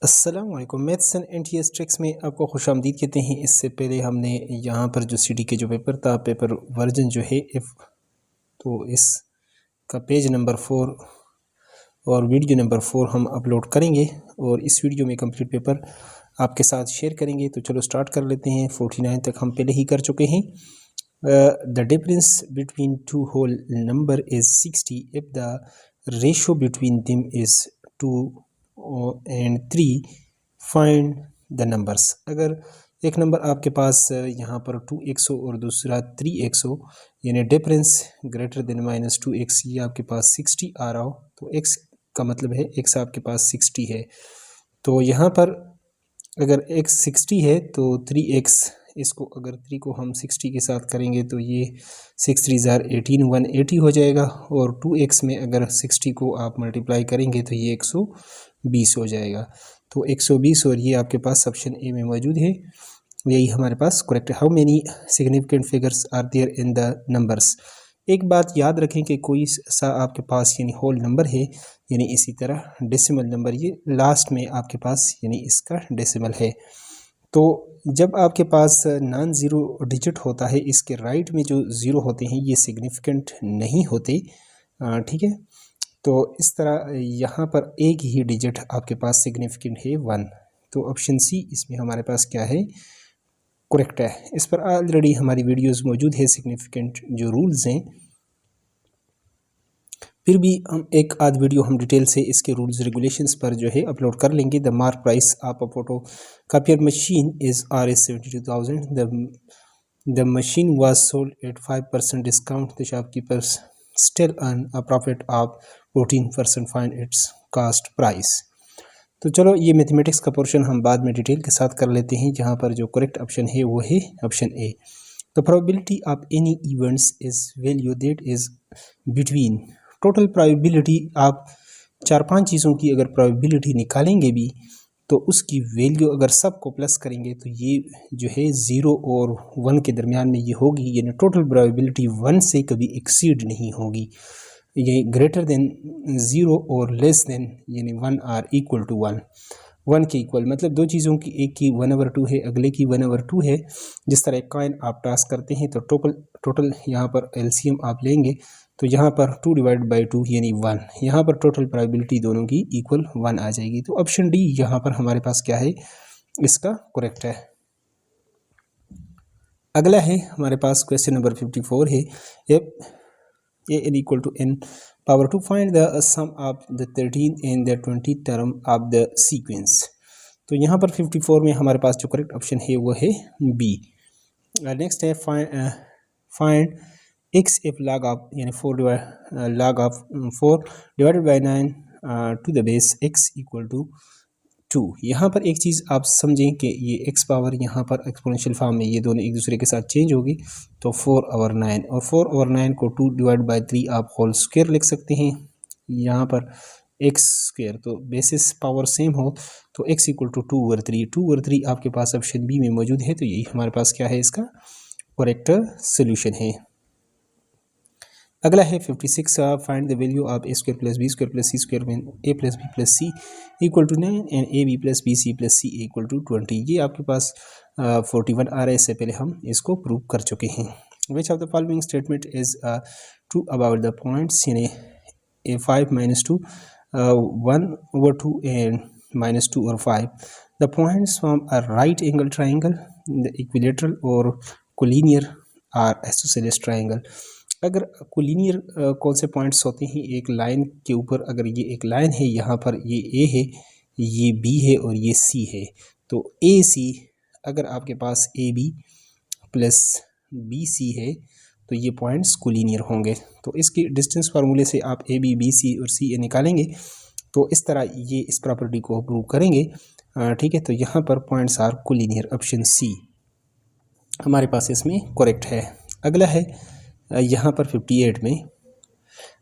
अस्सलामुअलैकुम। Maths and NTS tricks में आपको खुशामदीद कहते हैं। इससे पहले हमने यहाँ पर जो सीडी के जो पेपर था, पेपर वर्जन जो है तो इसका पेज नंबर 4 और वीडियो नंबर 4 हम अपलोड करेंगे और इस वीडियो में कंप्लीट पेपर आपके साथ शेयर करेंगे। तो चलो स्टार्ट कर लेते हैं। 49 तक हम पहले ही कर चुके हैं। The difference between two whole number is 60 if the ratio between them is 2 and 3 find the numbers. अगर एक नंबर आपके पास यहाँ पर 2x हो और दूसरा 3x हो, यानी डिफरेंस ग्रेटर देन -2x, ये आपके पास 60 आ रहा हो, तो x का मतलब है x आपके पास 60 है। तो यहाँ पर अगर x 60 है तो 3x, इसको अगर 3 को हम 60 के साथ करेंगे तो ये 6 3 ज़ार 18 180 हो जाएगा। और 2x में अगर 60 को आप मल्टीप्लाई करेंगे तो ये 120 हो जाएगा। तो 120 और ये आपके पास ऑप्शन ए में मौजूद है, यही हमारे पास करेक्ट है। How many significant figures are there in the numbers. एक बात याद रखें कि कोई सा आपके पास यानी होल नंबर है, यानी इसी तरह डेसिमल नंबर ये लास्ट में आपके पास यानी इसका डेसिमल है। तो जब आपके पास नॉन ज़ीरो डिजिट होता है, इसके राइट में जो ज़ीरो होते हैं ये सिग्निफिकेंट नहीं होते, ठीक है। तो इस तरह यहाँ पर एक ही डिजिट आपके पास सिग्निफिकेंट है 1। तो ऑप्शन सी इसमें हमारे पास क्या है, करेक्ट है। इस पर ऑलरेडी हमारी वीडियोस मौजूद है, सिग्निफिकेंट जो रूल्स हैं। फिर भी हम एक आध वीडियो हम डिटेल से इसके रूल्स रेगुलेशंस पर जो है अपलोड कर लेंगे। The mark price of a photo copier machine is Rs 72,000। The machine was sold at 5% discount. The shopkeepers still earn a profit of 14%। Find its cost price. तो चलो ये मैथमेटिक्स का portion हम बाद में डिटेल के साथ कर लेते हैं। जहाँ पर जो करेक्ट ऑप्शन है वो है option A. The probability of any events is value that is between. Total probability आप 4-5 चीज़ों की अगर प्रोबेबिलिटी निकालेंगे भी तो उसकी वैल्यू अगर सबको प्लस करेंगे तो ये जो है 0 और 1 के दरमियान में ये होगी, यानी टोटल प्रोबेबिलिटी 1 से कभी एक्सीड नहीं होगी। ये ग्रेटर देन 0 और लेस देन यानी 1 आर इक्वल टू 1, 1 के इक्वल। मतलब दो चीज़ों की, एक की 1/2 है, अगले की 1/2 है। जिस तरह कॉइन आप टास्क करते हैं तो टोटल यहाँ पर एलसीएम आप लेंगे तो यहाँ पर 2 डिवाइड बाई 2 यानी 1, यहाँ पर टोटल प्रोबेबिलिटी दोनों की इक्वल 1 आ जाएगी। तो ऑप्शन डी यहाँ पर हमारे पास क्या है, इसका करेक्ट है। अगला है हमारे पास क्वेश्चन नंबर 54 है। n equal to n power 2 find the sum of the 13 and the 20 term of the sequence। तो यहाँ पर 54 में हमारे पास जो करेक्ट ऑप्शन है वो है बी। नेक्स्ट है find x if log of यानी 4 log of 4 divided by 9 to the base x equal to 2। यहाँ पर एक चीज़ आप समझें कि ये x पावर यहाँ पर एक्सपोनेंशियल फॉर्म में ये दोनों एक दूसरे के साथ चेंज होगी। तो 4/9 और 4/9 को 2 डिवाइड बाई 3 आप होल स्क्वायर लिख सकते हैं। यहाँ पर x स्क्वायर, तो बेसिस पावर सेम हो तो x इक्वल टू 2/3। 2/3 आपके पास ऑप्शन बी में मौजूद है, तो यही हमारे पास क्या है, इसका करेक्ट सोल्यूशन है। अगला है 56। Find the value of a square plus b square plus c square में a plus b plus c equal to 9 and ab plus bc plus c equal to 20। ये आपके पास 41 आ रहा है, इससे पहले हम इसको प्रूव कर चुके हैं। विच of the following statement is true about the points, यानी a 5 - 2 1/2 एंड -2 और 5। The points from a right angle triangle, the equilateral और कोलिनियर आर आइसोसेलेस ट्राइंगल। अगर कोलिनियर कौन से पॉइंट्स होते हैं, एक लाइन के ऊपर, अगर ये एक लाइन है, यहाँ पर ये ए है, ये बी है और ये सी है, तो ए सी अगर आपके पास A B plus B C है तो ये पॉइंट्स कोलिनियर होंगे। तो इसकी डिस्टेंस फार्मूले से आप ए बी बी सी और सी ए निकालेंगे तो इस तरह ये इस प्रॉपर्टी को प्रूव करेंगे, ठीक है। तो यहाँ पर points are collinear, option C हमारे पास इसमें करेक्ट है। अगला है यहाँ पर 58 में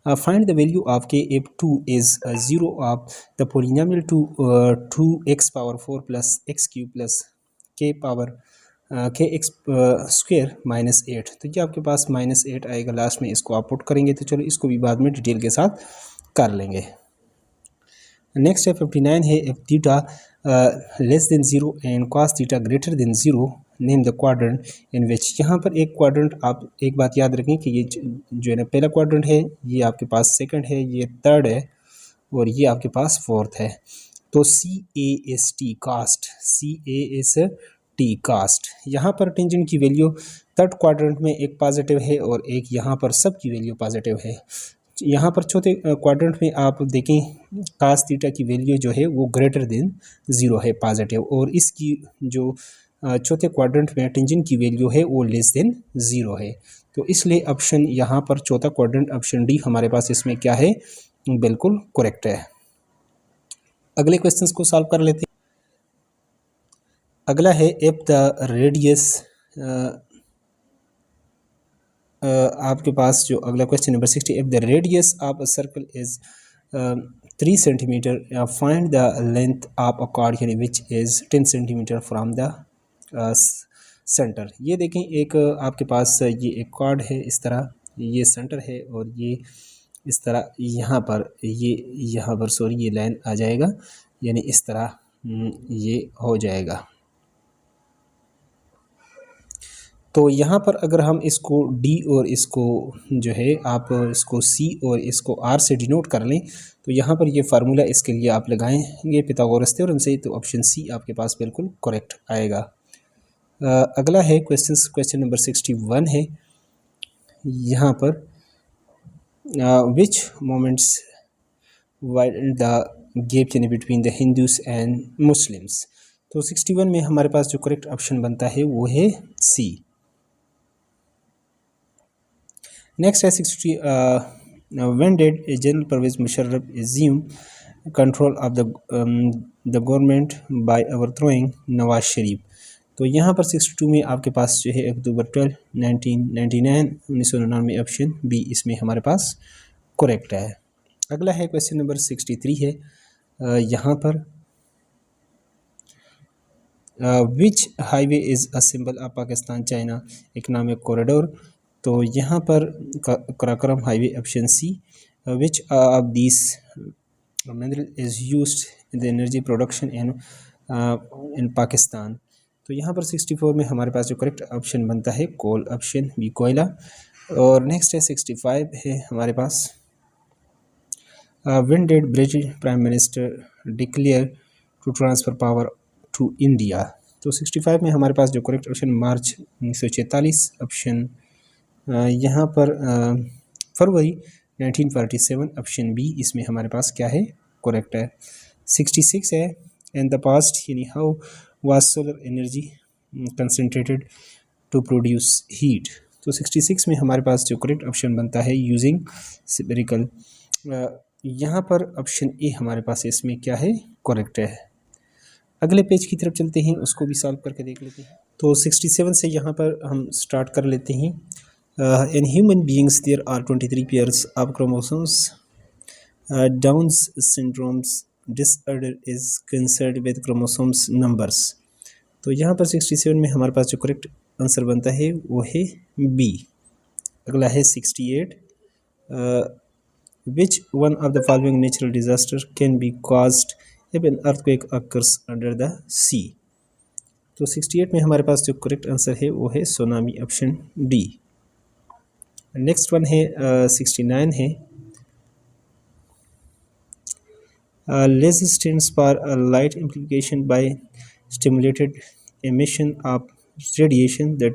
find the value of k if 2 is 0 of the polynomial 2x power 4 plus x cube plus k power kx square -8। तो ये आपके पास -8 आएगा लास्ट में, इसको आप पुट करेंगे। तो चलो इसको भी बाद में डिटेल के साथ कर लेंगे। नेक्स्ट है 59 है, if theta less than 0 and cos theta greater than 0, name the quadrant in which. यहाँ पर एक क्वाड्रेंट, आप एक बात याद रखें कि ये जो है ना पहला क्वाड्रेंट है, ये आपके पास सेकंड है, ये थर्ड है, और ये आपके पास फोर्थ है। तो CAST कास्ट, CAST कास्ट। यहाँ पर टेंजेंट की वैल्यू थर्ड क्वाड्रेंट में एक पॉजिटिव है और एक यहाँ पर सब की वैल्यू पॉजिटिव है। यहाँ पर चौथे क्वाड्रेंट में आप देखें कास थीटा की वैल्यू जो है वो ग्रेटर देन 0 है, पॉजिटिव, और इसकी जो चौथे क्वाड्रेंट में टेंजेंट की वैल्यू है वो लेस देन 0 है। तो इसलिए ऑप्शन यहाँ पर चौथा क्वाड्रेंट ऑप्शन डी हमारे पास इसमें क्या है, बिल्कुल करेक्ट है। अगले क्वेश्चंस को सॉल्व कर लेते हैं। अगला है इफ द रेडियस, आपके पास जो अगला question number 60, if the radius of a circle is 3 centimetre, find the length of a chord यानी which is 10 centimetre from the centre. ये देखें, एक आपके पास ये एक कॉर्ड है, इस तरह ये सेंटर है, और ये इस तरह यहाँ पर ये लाइन आ जाएगा, यानी इस तरह ये हो जाएगा। तो यहाँ पर अगर हम इसको D और इसको जो है आप इसको C और इसको R से डिनोट कर लें, तो यहाँ पर ये फार्मूला इसके लिए आप लगाएंगे पिथागोरस थ्योरम से, तो ऑप्शन C आपके पास बिल्कुल करेक्ट आएगा। अगला है क्वेश्चन नंबर 61 है। यहाँ पर विच मोमेंट्स वाइडन द गैप यानी between the Hindus and Muslims. तो 61 में हमारे पास जो करेक्ट ऑप्शन बनता है वो है C। नेक्स्ट है 60, when did General Pervez Musharraf assume control of the government by overthrowing Nawaz Sharif. तो यहाँ पर 62 में आपके पास जो है अक्टूबर 12, 1999 ऑप्शन बी इसमें हमारे पास करेक्ट है। अगला है क्वेश्चन नंबर 63 है। यहाँ पर which highway is a symbol of Pakistan China economic corridor. तो यहाँ पर Karakoram highway option C. Which of this mineral is used in the energy production in Pakistan. तो यहाँ पर 64 में हमारे पास जो करेक्ट ऑप्शन बनता है कोल, ऑप्शन बी कोयला। और नेक्स्ट है 65 है हमारे पास, when did British prime minister declare to transfer power to India. तो 65 में हमारे पास जो करेक्ट ऑप्शन मार्च 1946, ऑप्शन यहाँ पर फरवरी 1947, ऑप्शन बी इसमें हमारे पास क्या है, करेक्ट है। 66 है इन द पास्ट यानी how was solar energy concentrated to produce heat. तो 66 में हमारे पास जो करेक्ट ऑप्शन बनता है यूजिंग स्फेरिकल। यहाँ पर ऑप्शन ए हमारे पास इसमें क्या है, करेक्ट है। अगले पेज की तरफ चलते हैं, उसको भी सॉल्व करके देख लेते हैं। तो 67 से यहाँ पर हम स्टार्ट कर लेते हैं। In human beings there are 23 pairs of chromosomes. Down's syndrome's disorder is concerned with chromosomes numbers. तो यहाँ पर 67 में हमारे पास जो करेक्ट आंसर बनता है वो है बी। अगला है 68, which one of the following natural disaster can be caused if an earthquake occurs under the sea। तो 68 में हमारे पास जो करेक्ट आंसर है वो है tsunami, option D. Next one है 69 है, laser stands for light amplification by stimulated emission of radiation। that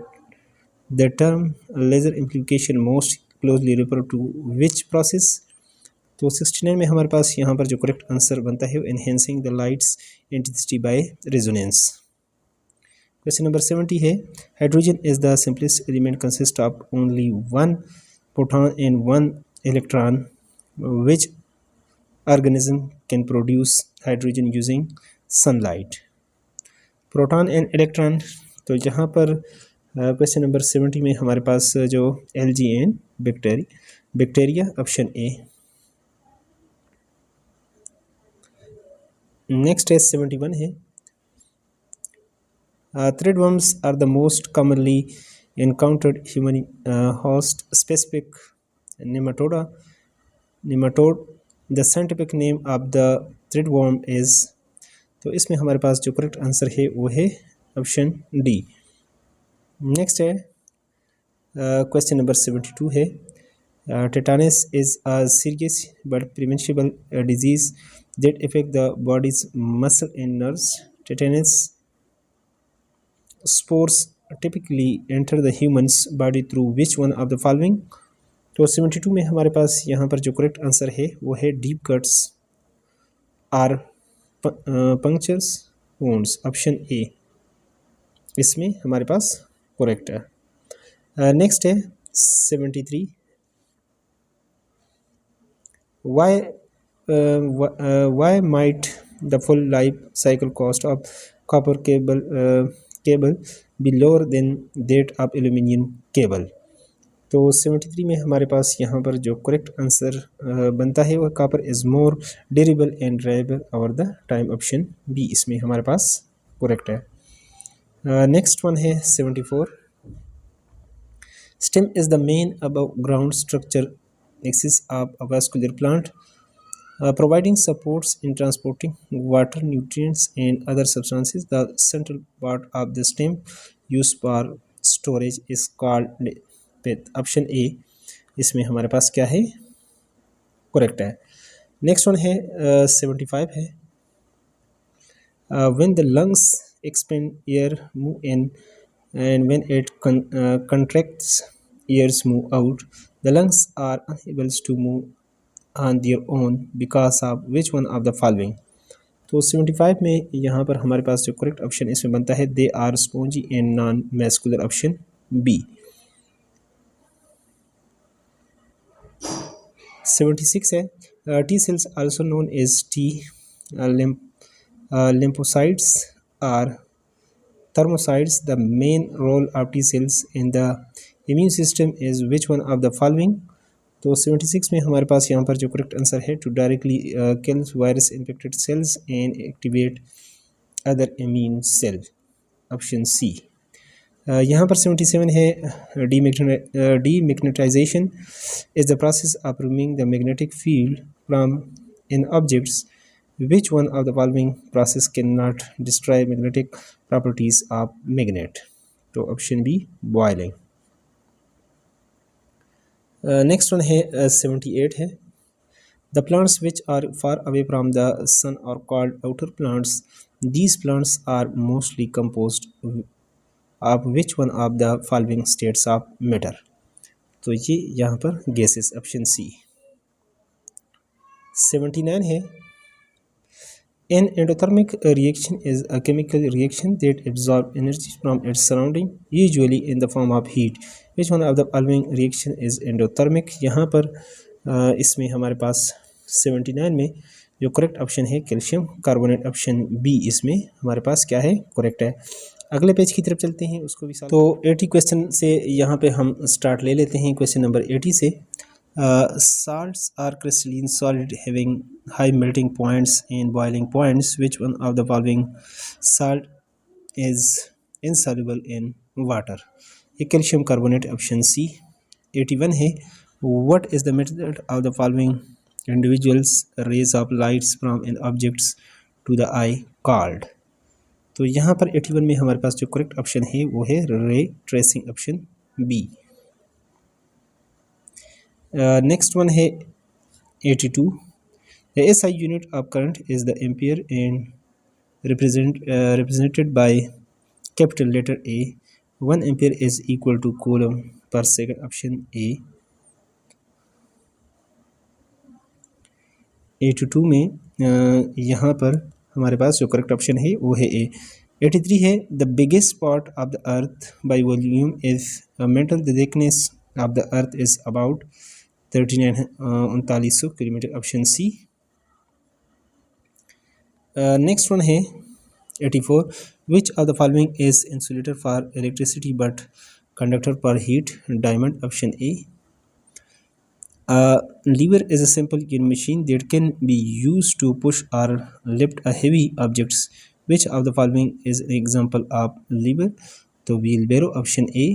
the term laser amplification most closely refer to which process। तो 69 में हमारे पास यहाँ पर जो करेक्ट आंसर बनता है enhancing the light's intensity by resonance। Question number 70 है, hydrogen is the simplest element consist of only one proton and one electron. Which organism can produce hydrogen using sunlight. Proton and electron, तो यहाँ पर question number 70 में हमारे पास जो LG and bacteria, option A. Next है 71 है, threadworms are the most commonly encountered human host specific nematode। The scientific name of the threadworm is। तो इसमें हमारे पास जो करेक्ट आंसर है वो है ऑप्शन डी। नेक्स्ट है क्वेश्चन नंबर 72 है tetanus is a serious but preventable disease that affect the body's muscle and nerves. Tetanus spores typically enter the human's body through which one of the following? तो 72 में हमारे पास यहाँ पर जो correct answer है वो है deep cuts or punctures wounds, option A इसमें हमारे पास करेक्ट है। नेक्स्ट है 73 why might the full life cycle cost of copper cable be lower than that of aluminium cable? तो 73 में हमारे पास यहाँ पर जो करेक्ट आंसर बनता है वो copper is more durable and drivable over the time, option B इसमें हमारे पास करेक्ट है। नेक्स्ट वन है 74 stem is the main above ground structure axis of a vascular plant providing supports in transporting water, nutrients and other substances. The central part of the stem used for storage is called pith, option A इसमें हमारे पास क्या है correct है। Next one है 75 है when the lungs expand air move in and when it contracts airs move out, the lungs are unable to move on their own because of which one of the following? तो 75 में यहाँ पर हमारे पास जो correct option इसमें बनता है they are spongy and non muscular, option B. 76 है T cells also known as T lymphocytes are thermocytes. The main role of T cells in the immune system is which one of the following? तो 76 में हमारे पास यहाँ पर जो correct answer है to directly kill virus infected cells and activate other immune cell, option C. यहाँ पर 77 है demagnetization is the process of removing the magnetic field from in objects which one of the following process cannot destroy magnetic properties of magnet? तो option B boiling. Next one है 78 है the plants which are far away from the sun are called outer plants, these plants are mostly composed of which one of the following states of matter? तो ये यहाँ पर gases, option C. 79 है an endothermic reaction is a chemical reaction that absorbs energy from its surrounding, usually in the form of heat. Which one of the following reaction is endothermic? यहाँ पर इसमें हमारे पास 79 में जो करेक्ट ऑप्शन है calcium carbonate, option B इसमें हमारे पास क्या है करेक्ट है। अगले पेज की तरफ चलते हैं, उसको भी तो 80 क्वेश्चन से यहाँ पे हम स्टार्ट ले लेते हैं। क्वेश्चन नंबर 80 से salts are crystalline solid having high melting points and boiling points. Which one of the following salt is insoluble in water? ये कैल्शियम कार्बोनेट, ऑप्शन सी। 81 है what is the method of the following individuals rays of lights from an objects to the eye called? तो यहाँ पर 81 में हमारे पास जो correct option है वो है ray tracing, option B. Next one है 82 the SI unit of current is the ampere and represented by capital letter A. 1 ampere is equal to coulomb per second, option A। 82 में यहाँ पर हमारे पास जो correct option है वो है A. 83 है the biggest part of the earth by volume is metal, the thickness of the earth is about 39 kilometre, option C. Next one है 84 which of the following is insulator for electricity but conductor for heat, diamond, option A. Lever is a simple machine that can be used to push or lift a heavy objects. Which of the following is an example of lever? तो wheelbarrow, option A।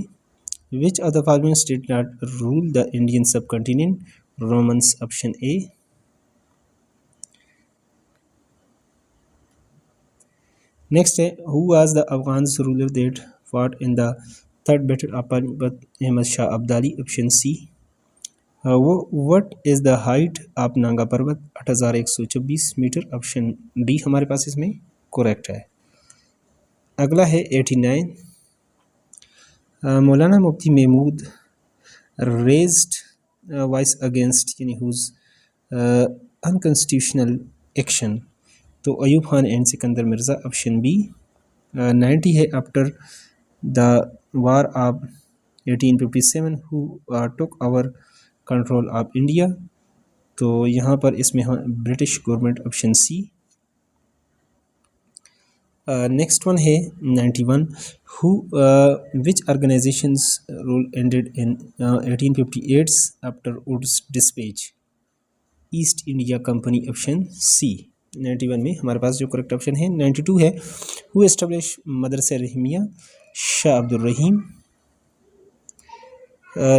Which of the following did not rule the Indian subcontinent? Romans, option A। Next है who was the Afghan ruler that fought in the third battle of Panipat Ahmad Shah Abdali option C. वो what is the height of Nanga Parbat 8124 metre option D हमारे पास इसमें correct है। अगला है 89 Maulana Mufti Mahmud raised voice against यानी whose unconstitutional action, तो Ayub Khan and Sikandar Mirza option B. 90 है after the war of 1857 who took our control of India, तो यहाँ पर इसमें हम British government option C. Next one है 91 who which organisations rule ended in 1858 after Wood's dispatch, East India Company option C. 91 में हमारे पास जो करेक्ट ऑप्शन है। 92 है who establish Madrasa Rahimiya, Shah Abdul Rahim.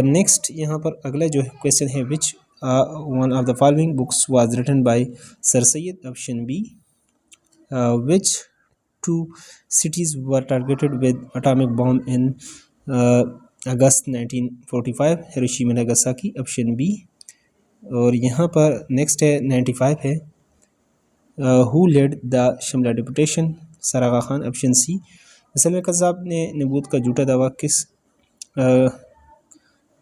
Next यहाँ पर अगला जो क्वेश्चन है which one of the following books was written by sir Syed option B. Which two cities were targeted with atomic bomb in August 1945, Hiroshima Nagasaki option B. और यहाँ पर नेक्स्ट है 95 है who led the Shimla deputation, sir Aga Khan option C. असल में कज़्ज़ाब ने नबूत का झूठा दावा किस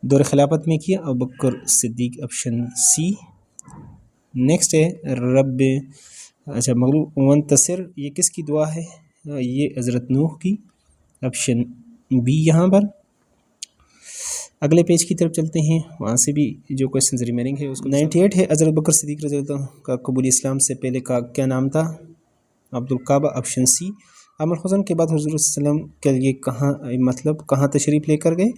दौर खिलाफत में किया, अबू बकर सिद्दीक ऑप्शन सी। नेक्स्ट है रब अच्छा मगलूब मुंतसिर, ये किसकी दुआ है, ये हज़रत नूह की ऑप्शन बी यहाँ पर। अगले पेज की तरफ चलते हैं, वहाँ से भी जो क्वेश्चन रिमेनिंग है उसको। 98 है हज़रत बकर सिद्दीक रज़ी अल्लाह अन्हु का कबूल इस्लाम से पहले का क्या नाम था, अब्दुल काबा ऑप्शन सी। आमल हुज़न के बाद हुज़ूर सल्लल्लाहु अलैहि वसल्लम के लिए कहाँ तशरीफ़ लेकर गए,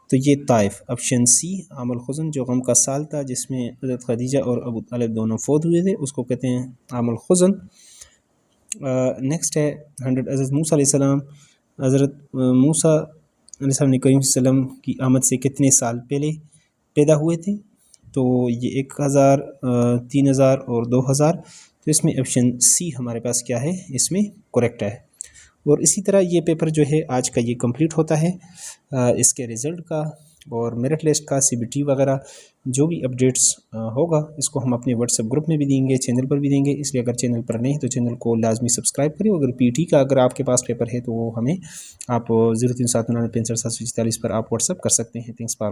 तो ये ताइफ ऑप्शन सी। आमल हुज़न जो गम का साल था जिसमें हज़रत खदीजा और अबू तालिब दोनों फौत हुए थे, उसको कहते हैं आमल हुज़न। नेक्स्ट है 100 हज़रत मूसा अलैहिस्सलाम, हज़रत मूसा अलैहिस्सलाम ने करीम सल्लम की आमद से कितने साल पहले पैदा हुए थे, तो ये 1000, 3000 और 2000, तो इसमें ऑप्शन सी हमारे पास क्या है, इसमें करेक्ट है। और इसी तरह ये पेपर जो है आज का ये कंप्लीट होता है। इसके रिज़ल्ट का और मेरिट लिस्ट का CBT वगैरह जो भी अपडेट्स होगा इसको हम अपने व्हाट्सएप ग्रुप में भी देंगे, चैनल पर भी देंगे, इसलिए अगर चैनल पर नहीं तो चैनल को लाजमी सब्सक्राइब करें। अगर PT का अगर आपके पास पेपर है तो वो हमें आप 0379954744 पर आप व्हाट्सएप कर सकते हैं। Thanks for